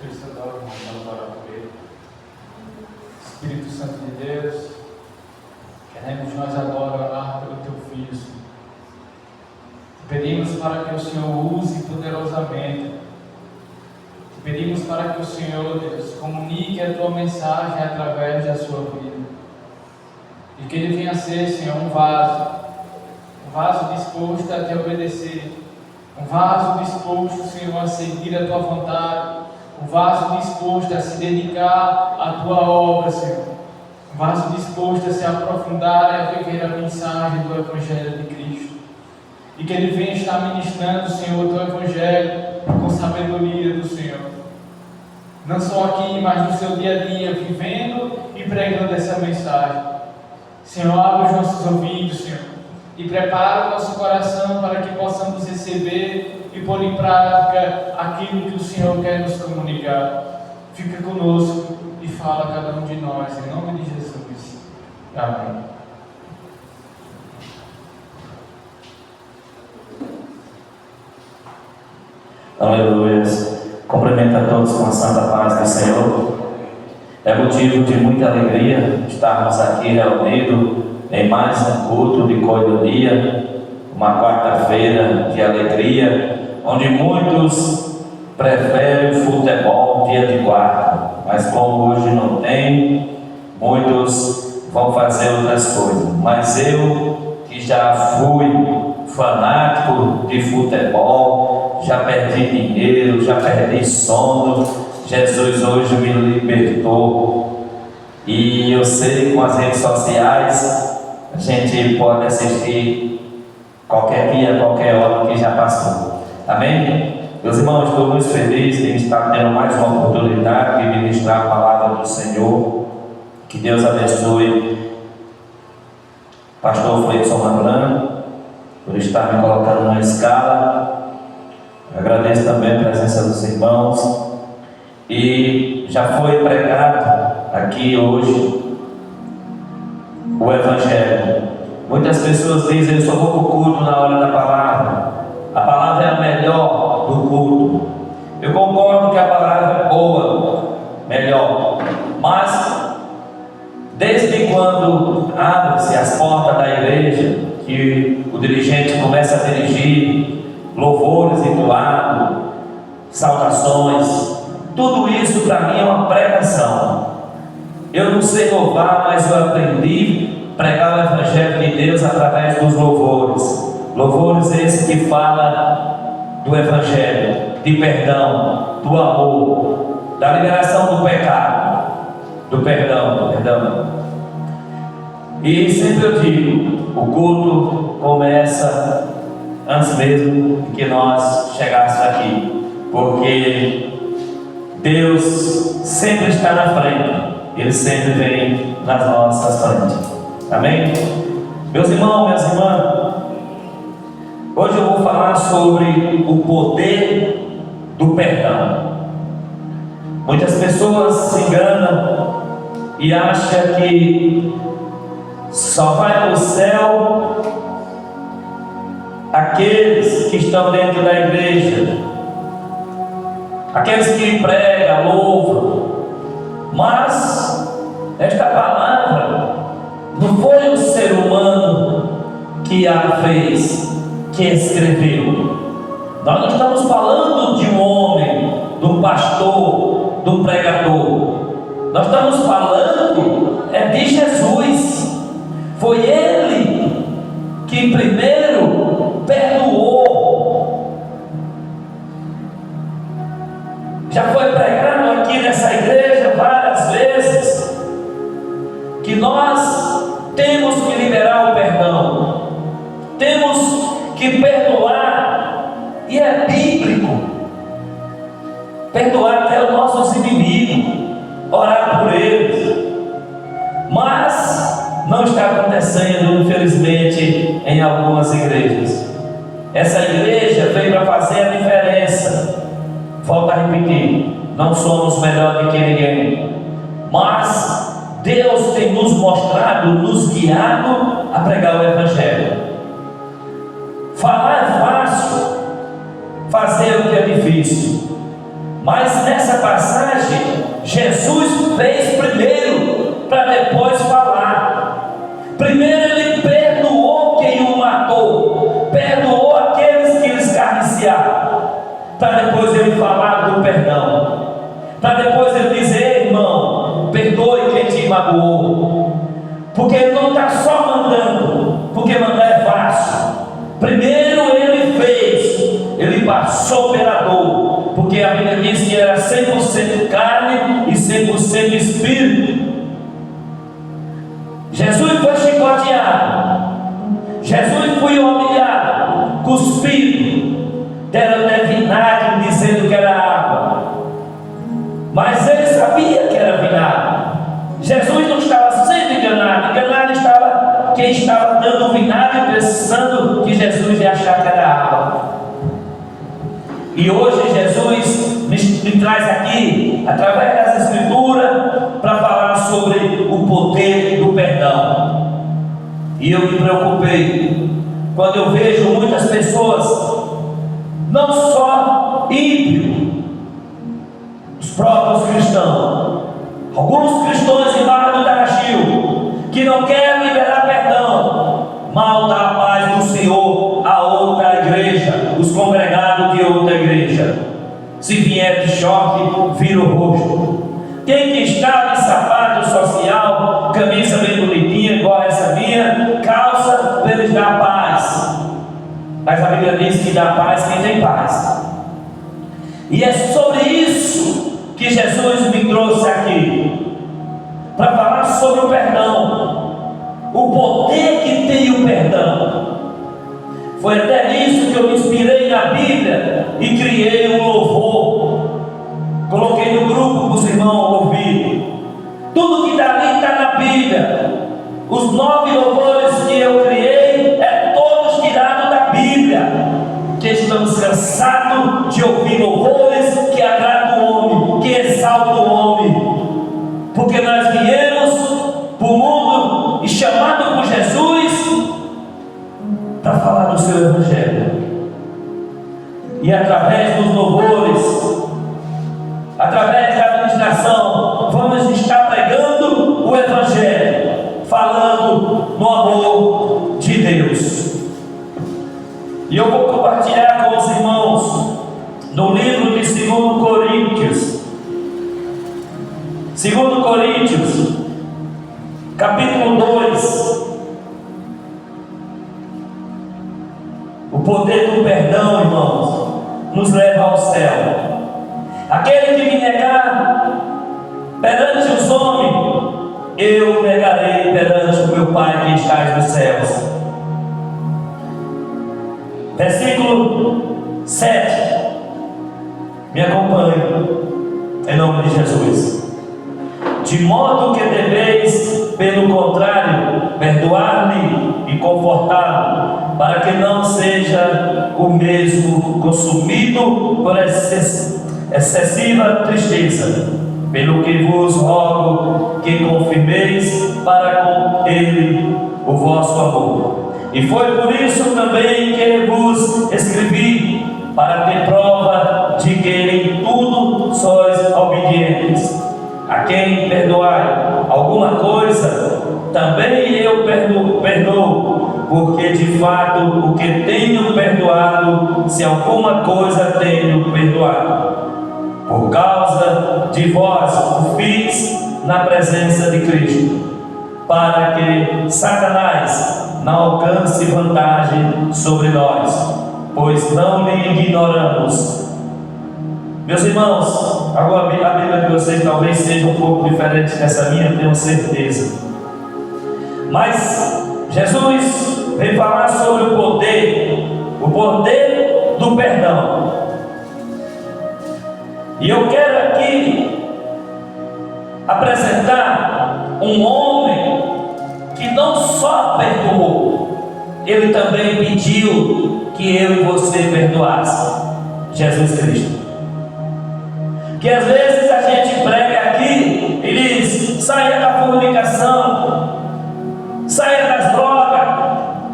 Cristo adora, vamos orar por Ele. Espírito Santo de Deus, queremos nós agora orar pelo Teu Filho, Senhor. Pedimos para que o Senhor use poderosamente. Pedimos para que o Senhor, Deus, comunique a Tua mensagem através da sua vida. E que Ele venha ser, Senhor, um vaso disposto a Te obedecer. Um vaso disposto, Senhor, a seguir a Tua vontade. Um vaso disposto a se dedicar à Tua obra, Senhor. Um vaso disposto a se aprofundar e a viver a mensagem do Evangelho de Cristo. E que Ele venha estar ministrando, Senhor, o Teu Evangelho com sabedoria do Senhor. Não só aqui, mas no seu dia a dia, vivendo e pregando essa mensagem. Senhor, abre os nossos ouvidos, Senhor, e prepara o nosso coração para que possamos receber e pôr em prática aquilo que o Senhor quer nos comunicar. Fica conosco e fala a cada um de nós, em nome de Jesus. Amém. Aleluia. Cumprimento a todos com a santa paz do Senhor. É motivo de muita alegria estarmos aqui reunidos em mais um culto de coinonia, uma quarta-feira de alegria, onde muitos preferem o futebol dia de quarta, mas como hoje não tem, muitos vão fazer outras coisas. Mas eu, que já fui fanático de futebol, já perdi dinheiro, já perdi sono, Jesus hoje me libertou. E eu sei que com as redes sociais a gente pode assistir qualquer dia, qualquer hora que já passou. Amém? Meus irmãos, estou muito feliz de estar tendo mais uma oportunidade de ministrar a palavra do Senhor. Que Deus abençoe pastor Fleidson Lambrano por estar me colocando na escala. Agradeço também a presença dos irmãos. E já foi pregado aqui hoje o Evangelho. Muitas pessoas dizem: eu só vou para o culto na hora da palavra. A palavra é a melhor do culto. Eu concordo que a palavra é boa, melhor. Mas desde quando abre-se as portas da igreja, que o dirigente começa a dirigir louvores entoados, saudações, tudo isso para mim é uma pregação. Eu não sei louvar, mas eu aprendi a pregar o Evangelho de Deus através dos louvores. Louvores esses que falam do Evangelho, de perdão, do amor, da liberação do pecado, do perdão. E sempre eu digo, o culto começa antes mesmo que nós chegássemos aqui, porque Deus sempre está na frente, Ele sempre vem nas nossas frentes. Amém? Meus irmãos, minhas irmãs, hoje eu vou falar sobre o poder do perdão. Muitas pessoas se enganam e acham que só vai para o céu aqueles que estão dentro da igreja, aqueles que pregam, louvam. Mas esta palavra não foi o ser humano que a fez, que escreveu. Nós não estamos falando de um homem, de um pastor, de um pregador. Nós estamos falando de Jesus. Foi Ele que primeiro perdoou. Já foi pregado aqui nessa igreja várias vezes que nós temos que liberar o perdão, temos que perdoar, e é bíblico perdoar até os nossos inimigos, orar por eles. Mas não está acontecendo, infelizmente, em algumas igrejas. Essa igreja veio para fazer a diferença. Volto a repetir, não somos melhor do que ninguém, mas Deus tem nos mostrado, nos guiado a pregar o Evangelho. Falar é fácil, fazer o que é difícil. Mas nessa passagem Jesus fez primeiro, para depois falar. Primeiro ele perdoou quem o matou, perdoou aqueles que o escarneciaram, para depois ele falar do perdão, para depois ele dizer: irmão, perdoe quem te magoou. Porque ele não está só mandando, porque mandar é fácil. Primeiro ele fez, ele passou pela dor, porque a Bíblia diz que era 100% carne e 100% espírito. Jesus foi chicoteado, Jesus foi humilhado, cuspido, deram até vinagre dizendo que era água, mas ele sabia que era vinagre. Jesus não estava sendo enganado, enganado estava quem estava dando vinagre, pensando que Jesus ia achar que era água. E hoje Jesus me traz aqui, através das Escrituras, para falar sobre o poder do perdão. E eu me preocupei quando eu vejo muitas pessoas, não só ímpios, os próprios cristãos, alguns cristãos em Barra do Tarachil, que não querem liberar perdão, mal dá a paz do Senhor a outra igreja, os congregados de outra igreja. Se vier de choque, vira o rosto. Quem que está de sapato social, camisa bem bonitinha, igual essa minha, calça para eles dar paz. Mas a Bíblia diz que dá paz quem tem paz. E é sobre isso que Jesus me trouxe aqui, para falar sobre o perdão, o poder que tem o perdão. Foi até nisso que eu me inspirei na Bíblia e criei um louvor, coloquei no grupo para os irmãos ouvirem. Tudo que está ali está na Bíblia. Os 9 louvores que eu criei é todos tirados da Bíblia, que estamos cansados de ouvir louvores que agradam o homem, que exaltam o homem, porque nós viemos para o mundo e chamado por Jesus para falar do seu Evangelho. E através dos louvores, através da administração, vamos estar pregando o Evangelho, falando no amor de Deus. E eu vou compartilhar com os irmãos no livro de 2 Coríntios. 2 Coríntios, capítulo 2. O poder do perdão, irmãos, nos leva ao céu. Aquele que me negar perante os homens, eu negarei perante o meu Pai que está nos céus. Versículo 7. Me acompanhe, em nome de Jesus. De modo que deveis, pelo contrário, perdoar-lhe e confortá-lo, para que não seja o mesmo consumido por excessiva tristeza. Pelo que vos rogo que confirmeis para com ele o vosso amor. E foi por isso também que vos escrevi, para ter prova de que em tudo sois obedientes. A quem perdoar alguma coisa, também eu perdoo, porque de fato o que tenho perdoado, se alguma coisa tenho perdoado, por causa de vós o fiz na presença de Cristo, para que Satanás não alcance vantagem sobre nós, pois não lhe ignoramos. Meus irmãos, agora a Bíblia de vocês talvez seja um pouco diferente dessa minha, tenho certeza. Mas Jesus veio falar sobre o poder do perdão. E eu quero aqui apresentar um homem que não só perdoou, ele também pediu que eu e você perdoasse. Jesus Cristo. Que às vezes a gente prega aqui e diz: saia da fornicação, saia das drogas,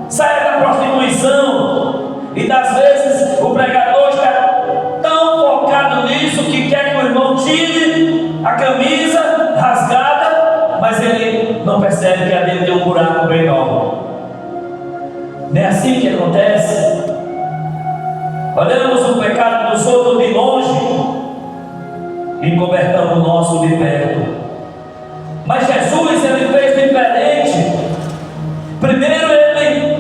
saia da prostituição, e das vezes o pregador está tão focado nisso que quer que o irmão tire a camisa rasgada, mas ele não percebe que a dele tem um buraco bem enorme. Não é assim que acontece? Olhamos o pecado dos outros de longe e cobertamos o nosso de perto. Mas Jesus, ele fez diferente. Primeiro ele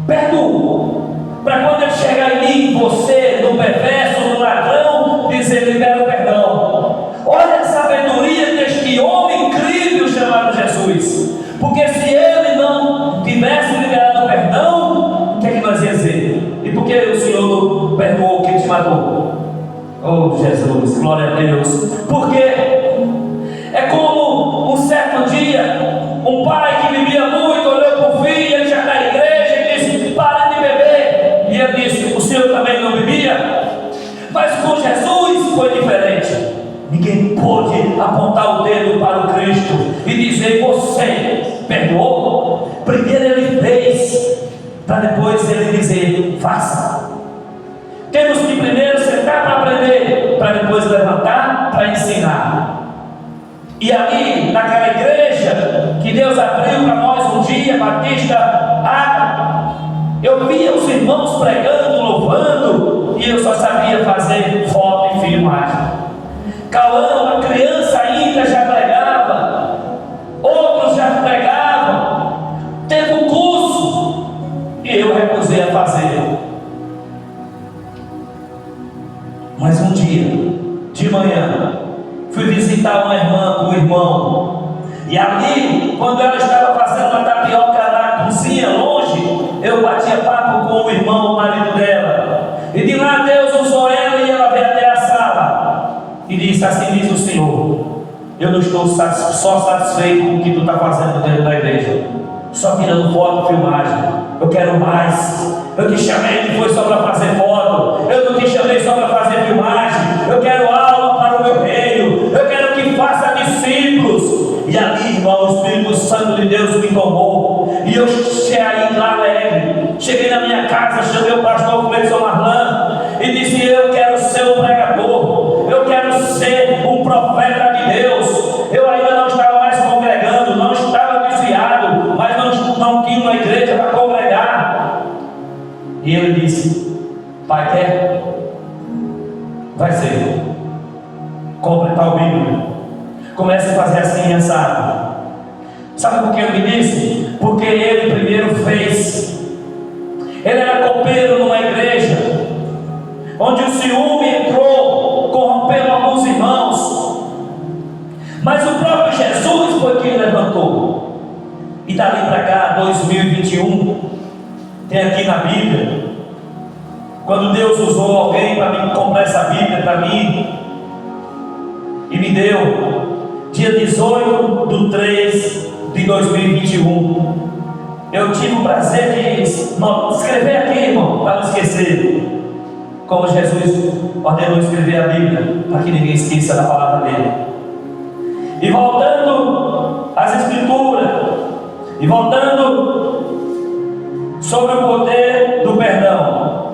perdoou, para quando ele chegar em mim, em você, no perverso, no ladrão, dizer: libera o perdão. Olha a sabedoria deste homem incrível chamado Jesus. Porque se ele não tivesse liberado o perdão, o que é que nós ia dizer? E por que o Senhor perdoou quem te matou? Oh Jesus, glória a Deus. Porque é como um certo dia, um pai que bebia muito olhou para o filho, ele já na igreja, e disse: para de beber. E ele disse: o senhor também não bebia? Mas com Jesus foi diferente. Ninguém pôde apontar o dedo para o Cristo e dizer: você perdoou? Primeiro ele fez, para depois ele dizer: faça. Temos que primeiro sentar para aprender, para depois levantar para ensinar. E ali, naquela igreja que Deus abriu para nós um dia, Batista Água, eu via os irmãos pregando, louvando, e eu só sabia fazer foto e filmagem. Cauã, uma criança ainda, já pregava, outros já pregavam, teve um curso, e eu recusei a fazer. Mas um dia, de manhã, fui visitar uma irmã, um irmão, e ali, quando ela estava fazendo uma tapioca na cozinha, longe, eu batia papo com o irmão, o marido dela, e de lá Deus usou ela e ela veio até a sala, e disse: assim diz o Senhor, eu não estou só satisfeito com o que tu está fazendo dentro da igreja, só tirando foto e filmagem, eu quero mais. Eu te chamei que foi só para fazer foto, eu não te chamei só para fazer filmagem, eu quero alma para o meu reino, eu quero que faça discípulos. E ali, irmão, o Espírito Santo de Deus me tomou, e eu saí lá alegre, cheguei na minha casa, chamei o pastor Cleiton Marlan, e disse: eu quero ser um pregador, eu quero ser um profeta de Deus. Eu ainda não estava mais congregando, não estava desviado, mas não tinha uma igreja para congregar. E ele disse: pai, quer? Vai ser. Completar o Bíblia. Comece a fazer assim, assado. Sabe por que ele me disse? Porque ele primeiro fez. Ele era copeiro numa igreja, onde o ciúme entrou, corrompendo alguns irmãos. Mas o próprio Jesus foi quem levantou. E dali para cá, 2021, tem aqui na Bíblia, quando Deus usou alguém para me comprar essa Bíblia para mim, e me deu, dia 18/3/2021, eu tive o prazer de escrever aqui, irmão, para não esquecer, como Jesus ordenou escrever a Bíblia, para que ninguém esqueça da palavra dele. E voltando às Escrituras, e voltando sobre o poder do perdão,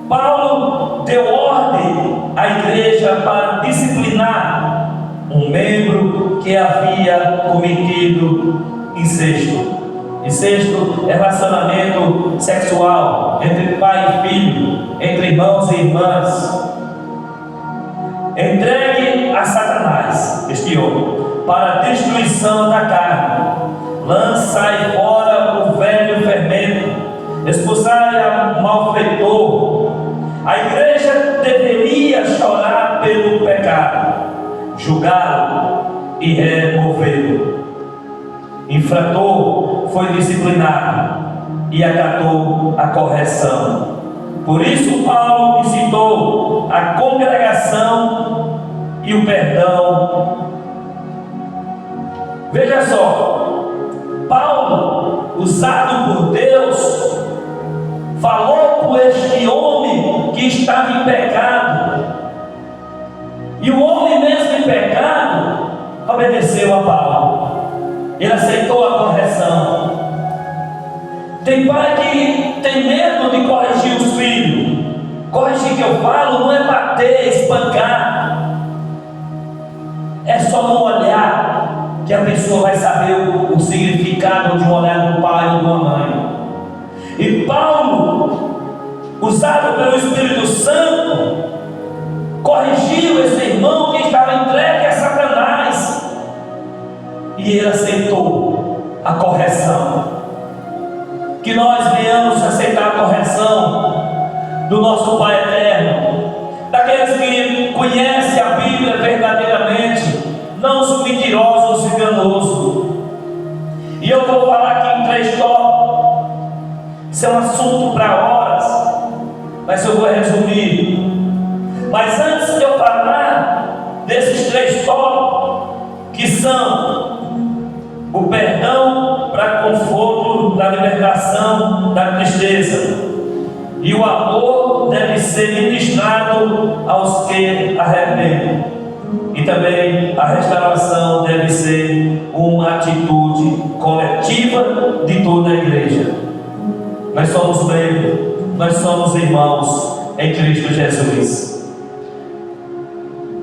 Paulo deu ordem à igreja para disciplinar um membro que havia cometido incesto. Incesto é relacionamento sexual entre pai e filho, entre irmãos e irmãs. Entregue a Satanás este homem para a destruição da carne. Lançai fora o velho fermento, expulsai o malfeitor. A igreja deveria chorar pelo pecado, julgá-lo e removê-lo. Infrator foi disciplinado e acatou a correção. Por isso Paulo incitou a congregação e o perdão. Veja só, Paulo, usado por Deus, falou por este homem que estava em pecado, e o homem mesmo em pecado obedeceu a Paulo, ele aceitou a correção. Tem pai que tem medo de corrigir os filhos. Corrigir que eu falo não é bater, espancar. É só no olhar que a pessoa vai saber o significado de um olhar do pai ou de uma mãe. E Paulo, usado pelo Espírito Santo, corrigiu esse irmão que estava entregue a Satanás, e ele aceitou a correção. Que nós venhamos aceitar a correção do nosso Pai eterno, daqueles que conhecem a Bíblia verdadeiramente, não os mentirosos e enganosos. E eu vou falar aqui em 3 tópicos. Isso é um assunto para horas, mas eu vou resumir. Mas antes de eu falar desses 3 tópicos, que são o perdão para conforto da libertação da tristeza, e o amor deve ser ministrado aos que arrependem, e também a restauração deve ser uma atitude coletiva de toda a igreja. Nós somos membros, nós somos irmãos em Cristo Jesus.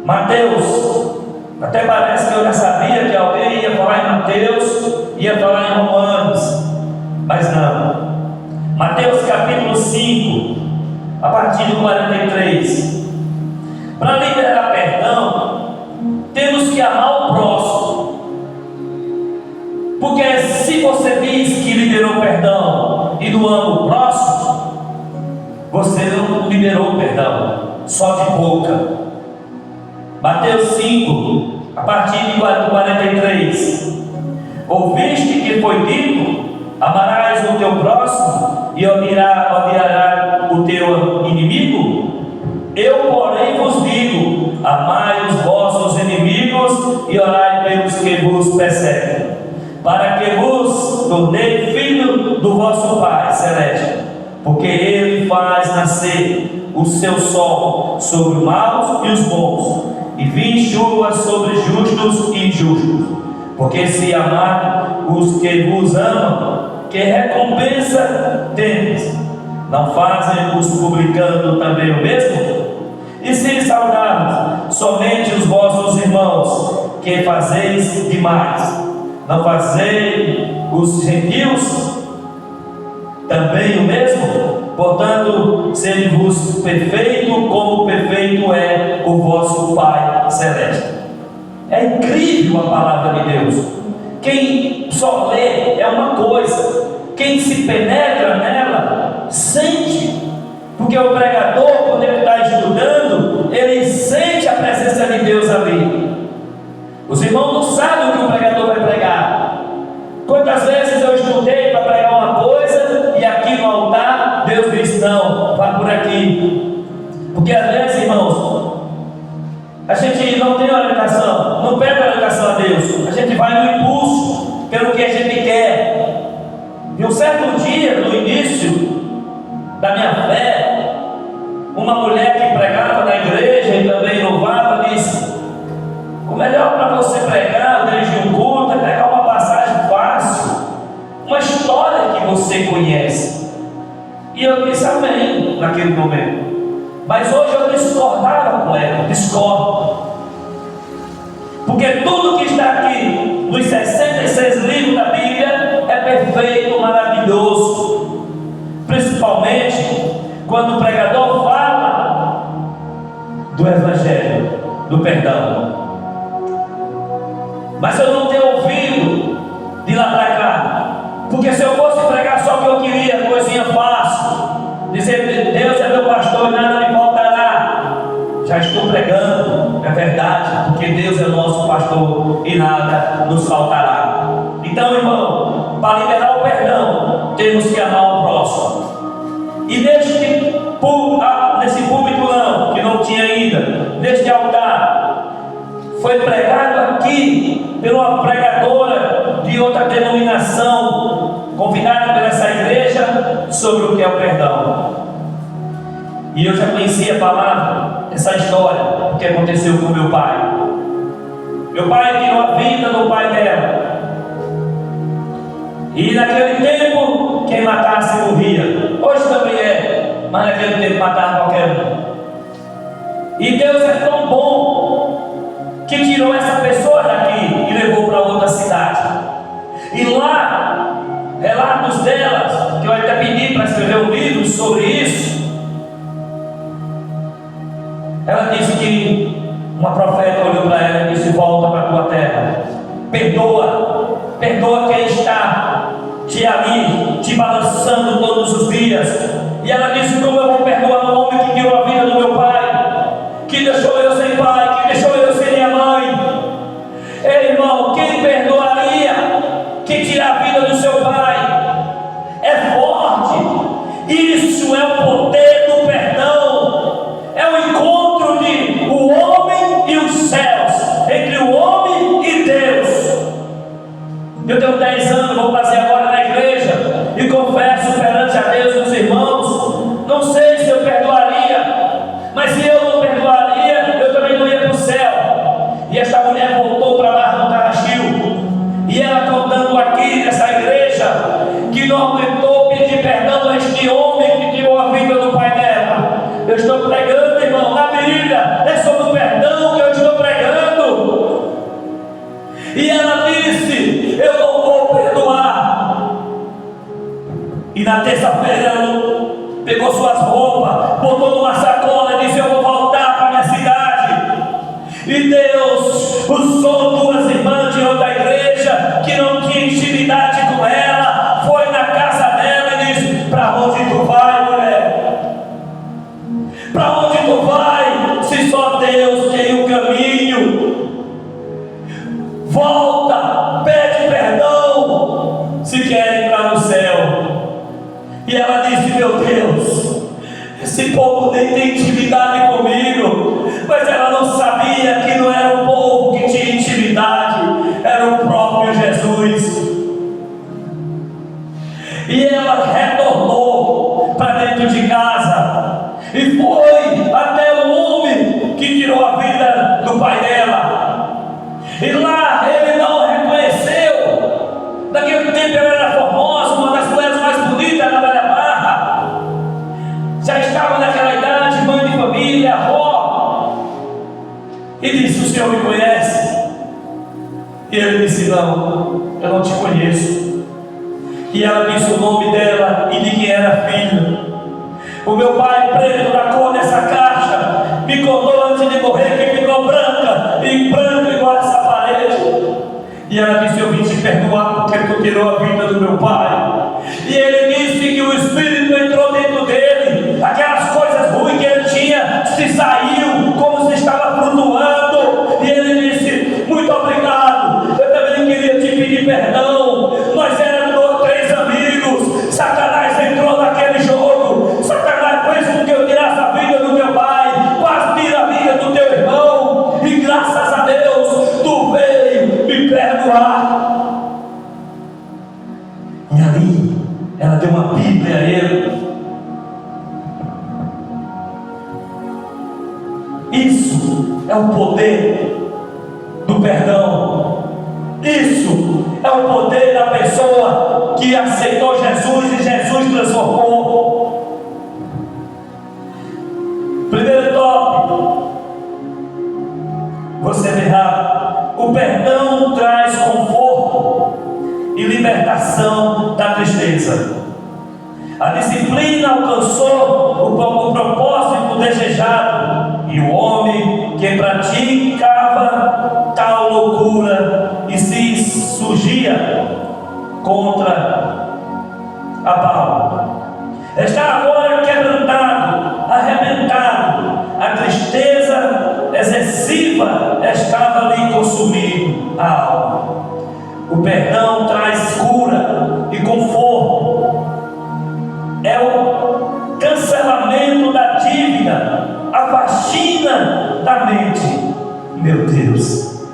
Mateus, até parece que eu já sabia que alguém ia falar em Mateus, ia falar em Romanos, mas não. Mateus capítulo 5, a partir do 43. Para liberar perdão, temos que amar o próximo. Porque se você diz que liberou perdão e não ama o próximo, você não liberou perdão, só de boca. Mateus 5, a partir do 43. Ouviste que foi dito: amarás o teu próximo e odiarás o teu inimigo? Eu, porém, vos digo: amai os vossos inimigos e orai pelos que vos perseguem, para que vos tornei filho do vosso Pai Celeste, porque Ele faz nascer o seu sol sobre os maus e os bons, e vir chuva sobre justos e injustos. Porque se amar os que vos amam, que recompensa tendes? Não fazem os publicanos também o mesmo? E se saudarmos somente os vossos irmãos, que fazeis demais, não fazeis os gentios também o mesmo? Portanto, sede-vos perfeito, como perfeito é o vosso Pai Celeste. É incrível a palavra de Deus. Quem só lê é uma coisa, quem se penetra nela sente, porque o pregador, quando ele está estudando, ele sente a presença de Deus ali. Os irmãos não sabem o que o pregador vai pregar. Quantas vezes eu estudei para pregar uma coisa e aqui no altar Deus diz: não, vá por aqui. Porque às vezes, irmãos, a gente não tem orientação, não pede orientação a Deus, a gente vai no impulso, pelo que a gente quer. E um certo dia, no início da minha fé, uma mulher que pregava na igreja e também louvava disse: o melhor para você pregar, dirigir um culto, é pegar uma passagem fácil, uma história que você conhece. E eu disse amém naquele momento. Mas hoje eu discordava com ela, discordo. Porque tudo que está aqui nos 66 livros da Bíblia é perfeito, maravilhoso. Principalmente quando o pregador fala do Evangelho, do perdão. Mas eu não tenho ouvido de lá para cá. Porque se eu fosse pregar só o que eu queria, coisinha fácil, dizer Deus é meu pastor e nada me faltará, já estou pregando, é verdade, porque Deus é nosso pastor e nada nos faltará. Então, irmão, para liberar o perdão, temos que amar o próximo. E nesse púlpito não, que não tinha ainda, neste altar, foi pregado aqui por uma pregadora de outra denominação, convidada por essa igreja, sobre o que é o perdão. E eu já conhecia a palavra, essa história, o que aconteceu com meu pai. Meu pai tirou a vida do pai dela. E naquele tempo, quem matasse morria. Hoje também é, mas naquele tempo matava qualquer um. E Deus é tão bom que tirou essa pessoa daqui e levou para outra cidade. E lá, relatos delas, que eu até pedi para escrever um livro sobre isso. Ela disse que uma profeta olhou para ela e disse: volta para a tua terra, perdoa quem está te balançando todos os dias. E ela disse: como eu vou perdoar o homem que tirou a vida do meu pai, que deixou eu sem pai, que deixou eu sem minha mãe? Ei, irmão, quem perdoaria que tira a vida do seu pai? É forte. Isso é o poder do perdão. É o encontro de o homem e os céus, entre o homem e Deus. Eu tenho 10 anos, vou fazer agora na igreja, e confesso perante a Deus, os irmãos, não sei se eu perdoaria, mas se eu não perdoaria, eu também não ia para o céu. E esta mulher voltou para Barra do Tarachil, e ela contando aqui nessa igreja, que não aguentou pedir perdão a este homem que tirou a vida do pai dela. Eu estou pregando, irmão, na Bíblia, é sobre o perdão que eu estou pregando. E ela disse: eu não vou perdoar. E na terça-feira ela pegou suas roupas, botou numa sacola e disse: eu vou voltar para minha cidade. E Deus usou duas irmãs de outra igreja que não tinha intimidade com ela, foi na casa dela e disse: para onde tu vai, mulher? Para onde tu vai, se só Deus tem o caminho? Volta, pede perdão, se quer entrar no céu. E ela disse: meu Deus, esse povo nem tem intimidade comigo. Mas ela não sabia que não era o povo que tinha intimidade, era o próprio Jesus. E ela retornou para dentro de casa e foi até o homem que tirou a vida do pai dela. E lá ele não reconheceu. Naquele tempo ela era formosa, uma das mulheres mais bonitas da Velha Barra. Já estava naquela idade, mãe de família, avó. E disse: o senhor me conhece? E ele disse: não, eu não te conheço. E ela disse o nome dela e de quem era filha. O meu pai, preto da cor dessa caixa, me contou antes de morrer que ficou branca igual essa parede. E ela disse: eu vim te perdoar porque tu tirou a vida do meu pai. E ele disse que o Espírito entrou dentro dele, aquelas coisas ruins que ele tinha se saiu, como se estava flutuando. E ele disse: muito obrigado, eu também queria te pedir perdão. Nós éramos 3 amigos, Satanás entrou naquele jogo. Satanás fez com que eu tirasse a vida do meu pai, quase tira a vida do teu irmão, e graças a Deus tu veio me perdoar. E ali ela deu uma Bíblia a ele. Isso é o poder do perdão. Isso é o poder da pessoa que aceitou Jesus e Jesus transformou. Primeiro tópico, você verá: o perdão traz conforto e libertação da tristeza. A disciplina alcançou o propósito desejado, e o homem que praticava tal loucura e se surgia contra a Paulo está agora quebrantado, arrebentado. A tristeza excessiva estava lhe consumindo a alma. O perdão traz cura e conforto. É o cancelamento da dívida, a faxina da mente. Meu Deus,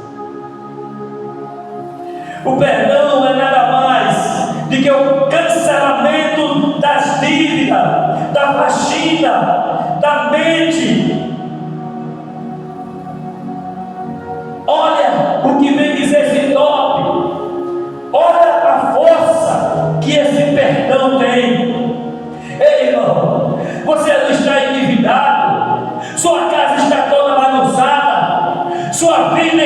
o perdão é nada mais do que o cancelamento das dívidas, da faxina da mente. Olha o que vem dizer esse tópico. Olha a força que esse perdão tem. Ei, irmão, você não está endividado, sua casa está toda bagunçada, sua vida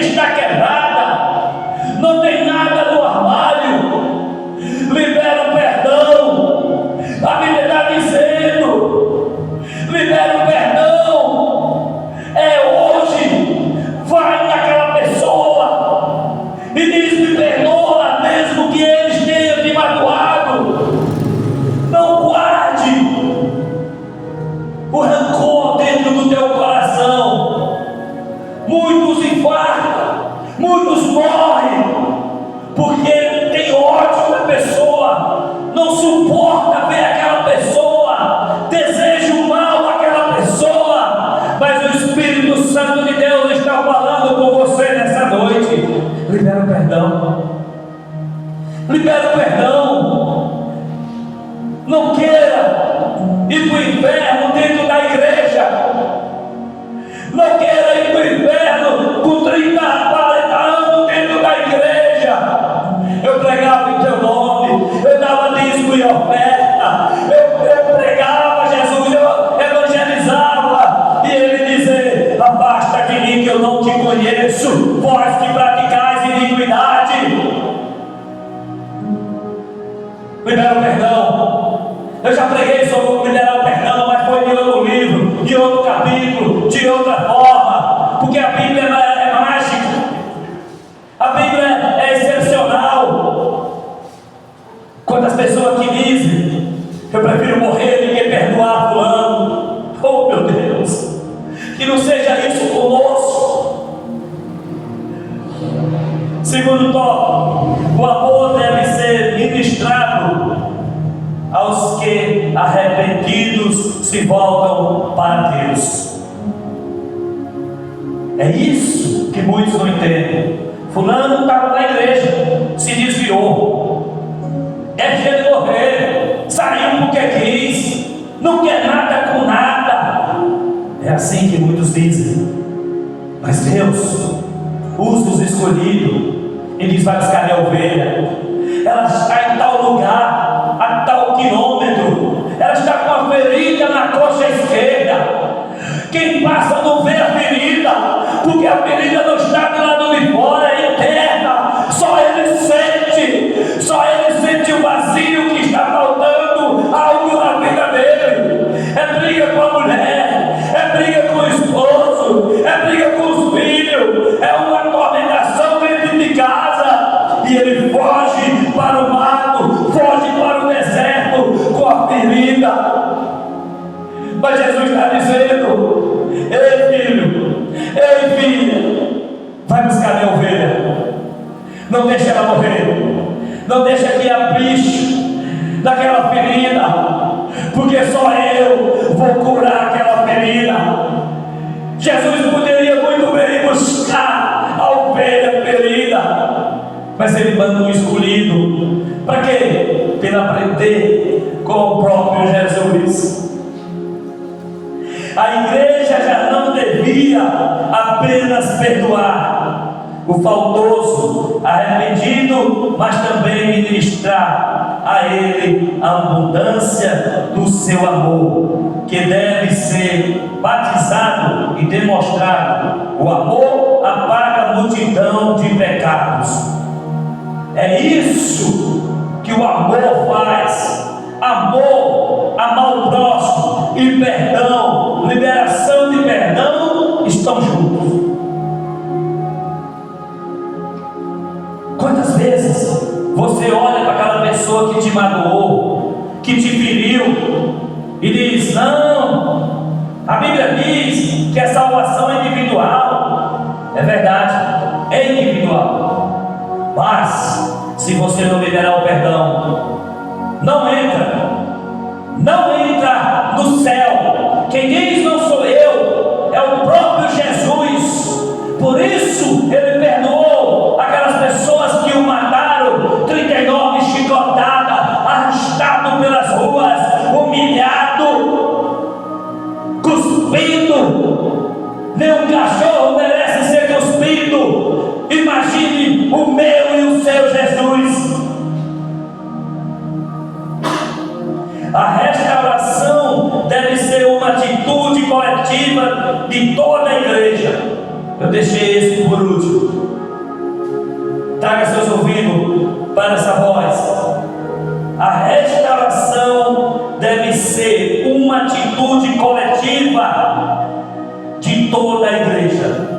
Libera o perdão. Libera o perdão. Não queira ir para o inferno dentro da igreja. Não queira ir para o inferno com 30, 40 anos dentro da igreja. Eu pregava em teu nome, eu dava dízimo e oferta, eu pregava Jesus, eu evangelizava, e ele dizia: afasta de mim que eu não te conheço, vós que praticais iniquidade. Libera o perdão. Eu já preguei sobre liberar o perdão, mas foi de outro livro, de outro capítulo, de outra forma, porque a Bíblia é mágica, a Bíblia é excepcional. Quantas pessoas que dizem: eu prefiro morrer do que perdoar fulano. Oh meu Deus, que não seja isso conosco. Segundo tópico, o amor deve ser ministrado aos que arrependidos se voltam para Deus. É isso que muitos não entendem. Fulano estava na igreja, se desviou, é dia de morrer, saiu porque quis, não quer nada com nada. É assim que muitos dizem. Mas Deus usa os escolhidos e diz: vai buscar minha ovelha. Ela está em tal lugar, a tal quilômetro, ela está com a ferida na coxa esquerda. Quem passa não vê a ferida, porque a ferida não está do lado de fora, é interna. Só ele sente o vazio que está faltando algo na vida dele. É briga com a mulher, é briga com o esposo, é briga com os filhos, é uma atormentação dentro de casa, e ele foge para o mato, foge para o deserto com a ferida. Mas Jesus está dizendo: ei filho, ei filha, vai buscar minha ovelha. Não deixa ela morrer, não deixa que abrixe daquela ferida, porque só eu vou curar aquela ferida. Jesus poderia muito bem buscar a ovelha ferida, mas ele manda um escolhido. Para quê? Para ele aprender com o próprio Jesus. A igreja já não devia apenas perdoar o faltoso, arrependido, mas também ministrar a ele a abundância do seu amor, que deve ser batizado e demonstrado. O amor apaga a multidão de pecados. É isso que o amor faz. Amor, amar o próximo e perdão, liberação de perdão estão juntos. Quantas vezes você olha para aquela pessoa que te magoou, que te feriu, e diz: não, a Bíblia diz que a salvação é individual. É verdade, é individual. Mas se você não liberar o perdão, não entra no céu. Quem diz não sou eu, é o próprio Jesus. Por isso ele perdoou aquelas pessoas que o mataram, 39 chicotadas, arrastado pelas ruas, humilhado, cuspido. Nem um cachorro merece ser cuspido. Imagine o meu e o seu Jesus. A restauração deve ser uma atitude coletiva de toda a igreja. Eu deixei esse por último. Traga seus ouvidos para essa voz. A restauração deve ser uma atitude coletiva de toda a igreja.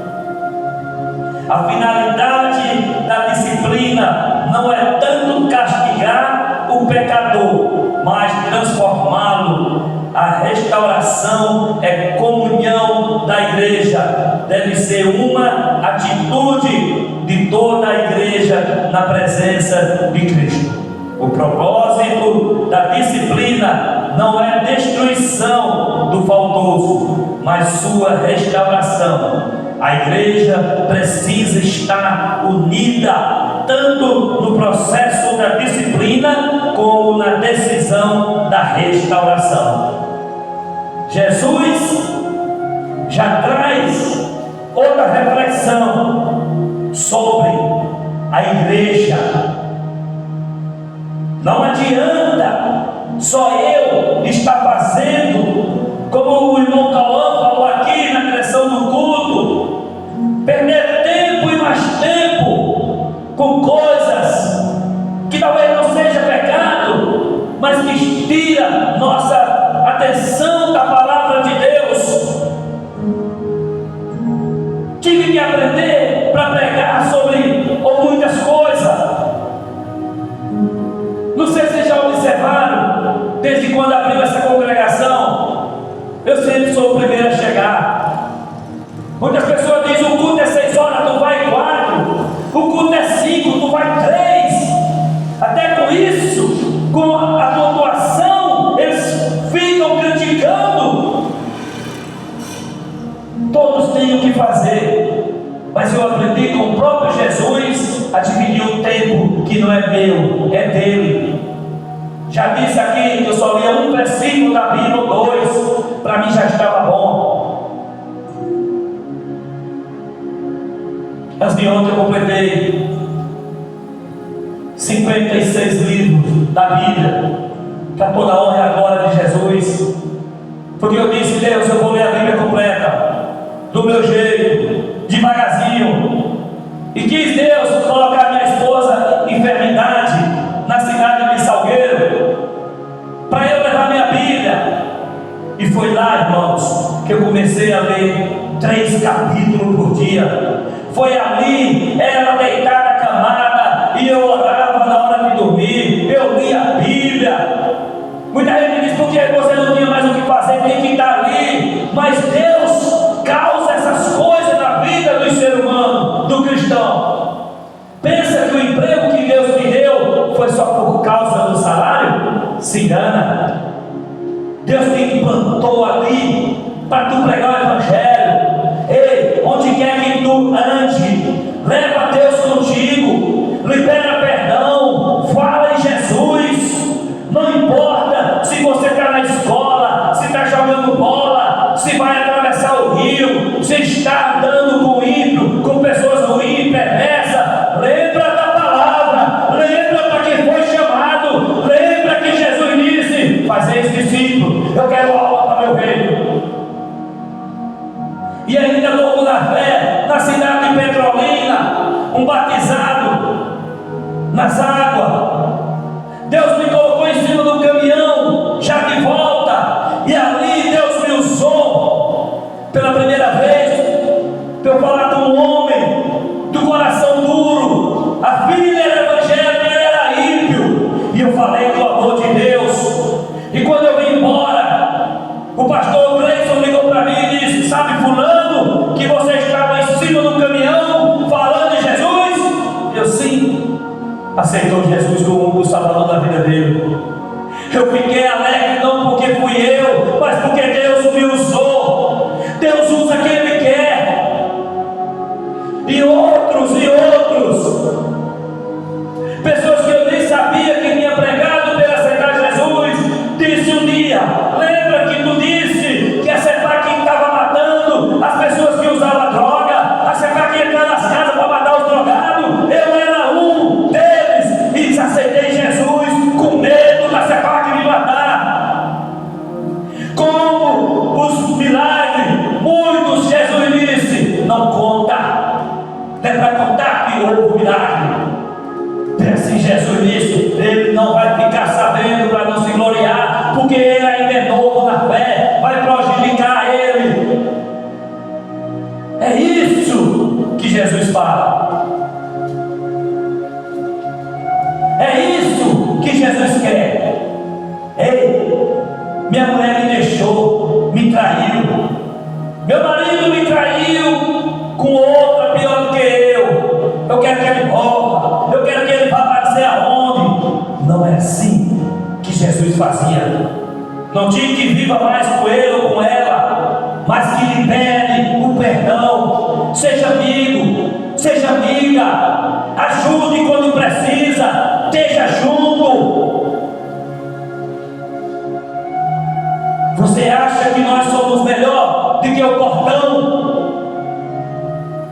A finalidade da disciplina não é tanto castigar o pecador, mas transformá-lo. A restauração é comunhão da igreja. Deve ser uma atitude de toda a igreja na presença de Cristo. O propósito da disciplina não é destruição do faltoso, mas sua restauração. A igreja precisa estar unida, tanto no processo da disciplina, como na decisão da restauração. Jesus já traz outra reflexão sobre a igreja. Não adianta só eu estar fazendo, como o irmão Cauã falou aqui na direção do culto, perder tempo e mais tempo com coisas que talvez não seja pecado, mas que tira nossa atenção da palavra de Deus. Tive que aprender para pregar sobre muitas coisas. Não sei se vocês já observaram, desde quando abriu essa congregação, eu sempre sou o primeiro a chegar. Muitas pessoas dizem: o culto é 6 horas, tu vai 4. O culto é 5, tu vai 3. Até com isso, com a pontuação, eles ficam criticando. Todos têm o que fazer, mas eu aprendi com o próprio Jesus a dividir o tempo que não é meu, é dele. Já disse aqui que eu só lia um versículo da Bíblia, 2, para mim já estava bom. Antes de ontem eu completei 56 livros da Bíblia, para toda a honra e a glória de Jesus, porque eu disse: Deus, eu vou ler a Bíblia completa, do meu jeito, devagarzinho. E quis Deus colocar minha esposa em enfermidade na cidade de Salgueiro, para eu levar minha Bíblia. E foi lá, irmãos, que eu comecei a ler 3 capítulos por dia. Foi ali, ela deitada camada, e eu orava na hora de dormir, eu li a Bíblia. Muita gente diz: porque você não tinha mais o que fazer, tem que estar ali. Mas Deus causa essas coisas na vida do ser humano, do cristão. Pensa que o emprego que Deus te deu foi só por causa do salário? Se engana. Deus te implantou ali para tu pregar o Evangelho. Ei, onde quer que tu ande, leva Deus contigo, libera perdão, fala em Jesus. Não importa se você está na escola, se está jogando bola, se vai atravessar o rio, se está andando com ímpio, com pessoas ruins, perversas. Lembra da palavra, lembra para quem foi chamado, lembra que Jesus disse: fazeis discípulos, eu quero alma para meu reino. E ainda novo na fé, na cidade de Petrolina, um batizado nas águas. Deus me colocou em cima do caminhão, já de volta, e ali Deus me usou pela primeira vez para eu falar de um homem do coração duro. A filha era evangélica, ele era ímpio, e eu falei do amor de Deus. E quando eu vim embora, o pastor Gleison ligou para mim e disse: sabe fulano, que você estava em cima do caminhão falando de Jesus? Eu: sim. Aceitou Jesus como o salvador da vida dele. Eu fiquei alegre não porque fui eu, mas porque Deus me usou. Deus usa quem Ele quer. E outros, pessoas que eu nem sabia que tinha pregado pela aceitar Jesus, disse um dia: lembra que tu disse que acertar quem estava matando as pessoas que usavam droga, acertar quem entrava nas casas para matar os drogados? Eu era um deles e aceitei Jesus com medo da separar que me matar. Como os milagres, muitos Jesus disse: não conta. É para contar que houve milagre. Pense em Jesus nisso. Ele não vai ficar sabendo para não se gloriar, porque ele ainda é novo na fé, vai prejudicar ele. É isso que Jesus fala. É isso que Jesus quer. Ei, minha mulher me deixou, me traiu. Meu marido me traiu com outra pior do que eu. Eu quero que ele morra, eu quero que ele vá para dizer aonde. Não é assim que Jesus fazia. Não digo que viva mais com ele ou com ela, mas que libere o perdão. seja amigo, seja amiga, ajude quando precisa, esteja junto. Você acha que nós somos melhor do que o portão?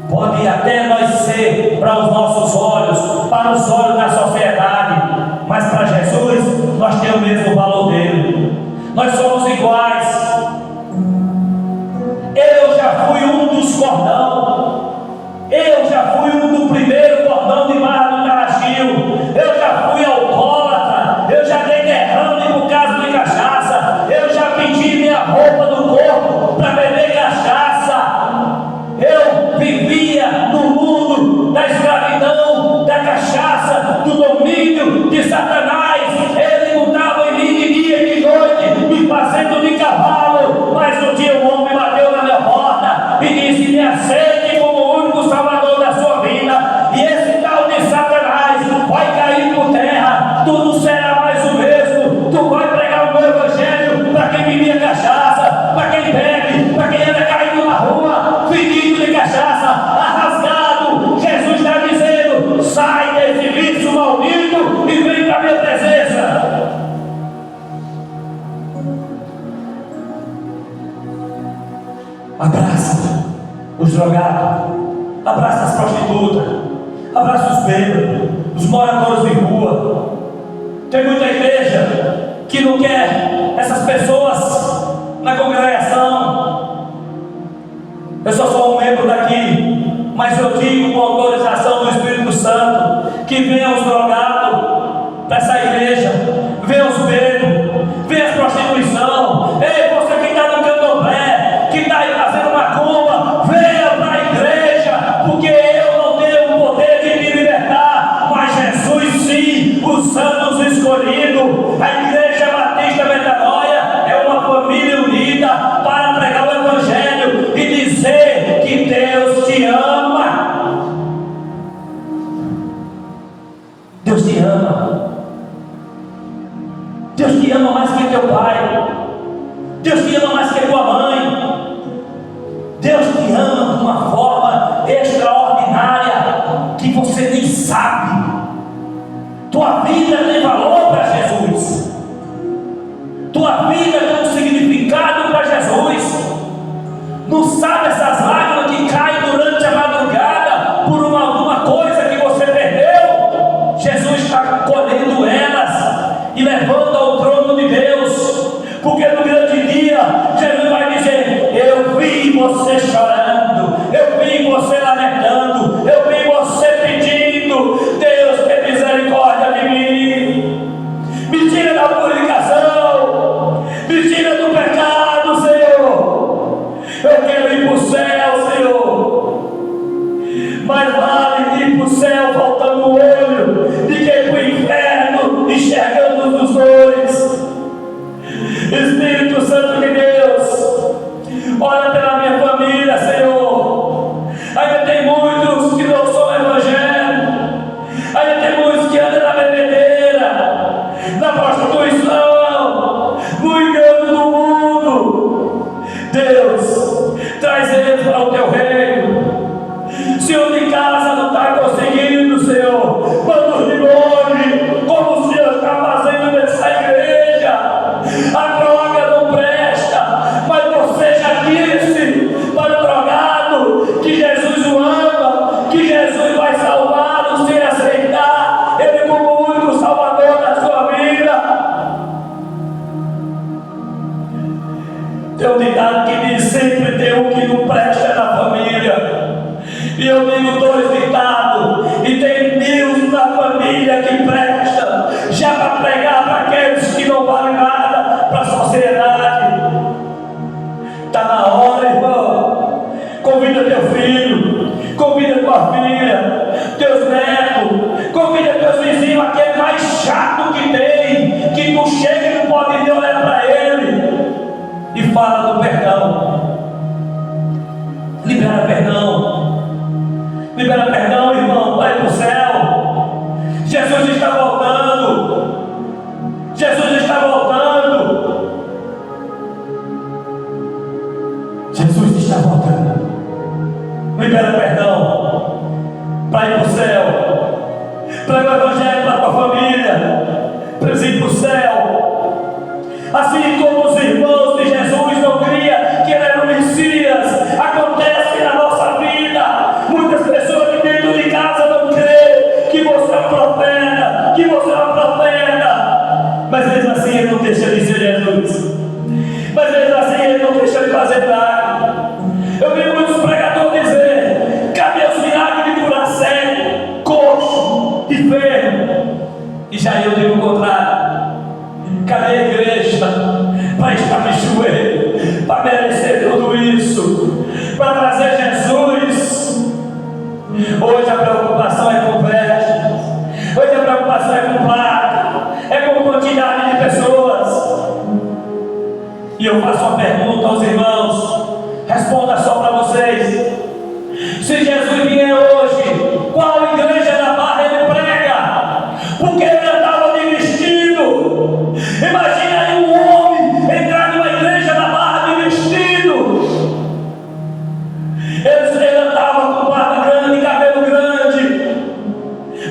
Pode até nós ser para os nossos olhos, para os olhos da sociedade, mas para Jesus nós temos o mesmo valor dele. Nós somos iguais. Eu já fui um dos cordão. Eu já fui um do primeiro cordão de barra do Carrasquil. Eu já fui alcoólatra. Eu já dei derrame por causa de cachaça. Eu já pedi minha roupa do corpo para beber cachaça. Eu vivia no mundo da escravidão, da cachaça, do domínio de Satanás. Ele mudava em mim de dia e de noite, me fazendo de cavalo. Mas um dia o homem bateu na minha porta e disse: me aceite como o único salvador da sua vida. E esse tal de Satanás vai cair por terra. Tu não será mais o mesmo. Tu vai pregar o meu evangelho para quem bebia cachaça, para quem bebe, para quem anda caído na rua, fedido de cachaça, arrasgado. Jesus está dizendo: sai desse vício maldito e vem para a minha presença. Abraça os drogados, abraça as prostitutas, abraça os bêbados, os moradores de rua. Tem muita igreja que não quer essas pessoas na congregação. Eu só sou um membro daqui, mas eu digo com autorização do Espírito Santo que venham os drogados para essa igreja, venham os bêbados, venham a prostituição. Ei, você que está no candomblé, que está aí fazendo macumba, venha para a igreja, porque eu não tenho o poder de me libertar, mas Jesus sim, os santos escolhidos. A Igreja Batista Metanoia é uma família unida para pregar o evangelho e dizer que Deus te ama. Deus te ama. Deus te ama mais que teu pai. Deus te ama mais que tua mãe. Deus te ama de uma forma extraordinária que você nem sabe. Tua vida tem valor para Jesus. Tua vida tem um significado para Jesus. Não sabe essas lágrimas que caem durante a madrugada por alguma coisa que você perdeu? Jesus está colhendo elas e levando ao trono de Deus, porque no grande dia Jesus vai dizer: eu vi você chorando, eu vi você lamentando, eu vi você pedindo. Deus, tem misericórdia de mim, me tira da purificação, me tira do pecado, Senhor. Eu quero ir para o céu, Senhor. Mais vale ir para o céu faltando o olho do que ir para o inferno enxergando os dois. Espírito Santo de Deus, olha pela minha família, Senhor. Ainda tem muitos que não são evangélicos, ainda tem muitos que andam na bebedeira, na prostituição, no engano do mundo. Deus, traz eles para o teu reino. Se o de casa não está conseguindo, Senhor, manda os de longe, como o Senhor está fazendo nessa igreja. A droga não presta, mas você já disse para o drogado que Jesus o ama, que Jesus vai salvá-lo se aceitar Ele como o único salvador da sua vida. Tem um ditado que diz: sempre tem um que não presta na família. E eu digo dois ditados, e tem 1000 na família que presta, já para pregar para aqueles que não valem nada para a sociedade. Está na hora, irmão. Convida teu filho, convida tua filha, teus netos, convida teus vizinhos, aquele mais chato que tem, que tu chega e não pode nem olhar para ele, e fala do perdão. Libera perdão. Libera perdão, irmão, vai para o céu. Jesus está voltando. Jesus está voltando. Jesus está voltando. Libera Prega o Evangelho para a tua família, para eles ir para o céu. Assim como os irmãos de Jesus não criam que ele era o Messias, acontece na nossa vida. Muitas pessoas que dentro de casa não creem que você é um profeta, que você é uma profeta, mas mesmo assim ele não deixa de ser Jesus, mas mesmo assim ele não deixa de fazer milagre. Eu vi muitos pregadores dizer: cadê os milagres de curar cego, coxo, enfermo? E já eu digo o contrário: cadê a igreja para estar de joelho, para merecer tudo isso, para trazer Jesus? Hoje a preocupação é com vestes, hoje a preocupação é com placa, é com quantidade de pessoas. E eu faço uma pergunta aos irmãos, responda só para vocês: se Jesus vier hoje, qual igreja da Barra ele prega? Porque ele andava de vestido. Imagina aí um homem entrar numa igreja da Barra de vestido. Ele andava com barba grande, cabelo grande,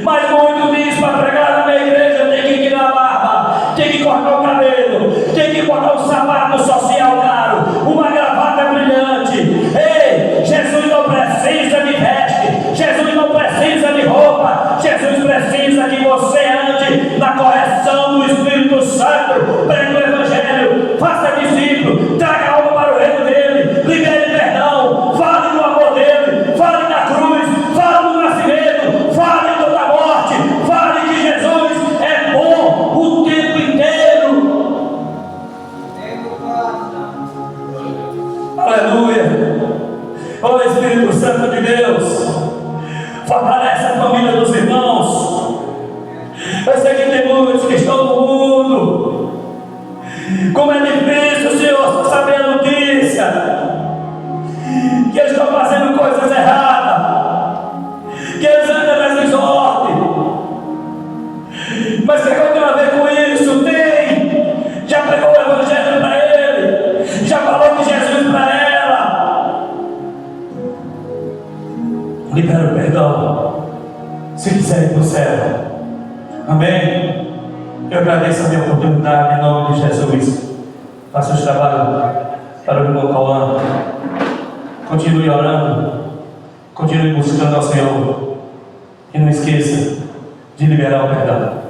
mas muito diz: para pregar na minha igreja tem que tirar a barba, tem que cortar o cabelo, tem que botar um sapato social caro, uma gravata brilhante. Ei, Jesus não precisa de veste, Jesus não precisa de roupa, Jesus precisa que você ande na correção do Espírito Santo. Pregue o Evangelho, faça discípulo, traga algo para o reino dele, libere perdão, fale do amor dele, fale da cruz, fale do nascimento, fale da morte, fale que Jesus é bom o tempo inteiro. Aleluia. Ó Espírito Santo de Deus, fortalece a família dos irmãos. Eu sei que tem muitos que estão no mundo. Como é difícil, Senhor, saber a notícia que eles estão fazendo coisas erradas, que eles andam nas desordens. Mas o que eu tenho a ver com isso? Tem. Já pregou o Evangelho para ele, já falou de Jesus para ela. Libera o perdão, se quiser ir para o céu. Amém? Eu agradeço a minha oportunidade em nome de Jesus. Faça os trabalhos para o irmão Cauã. Continue orando, continue buscando ao Senhor. E não esqueça de liberar o perdão.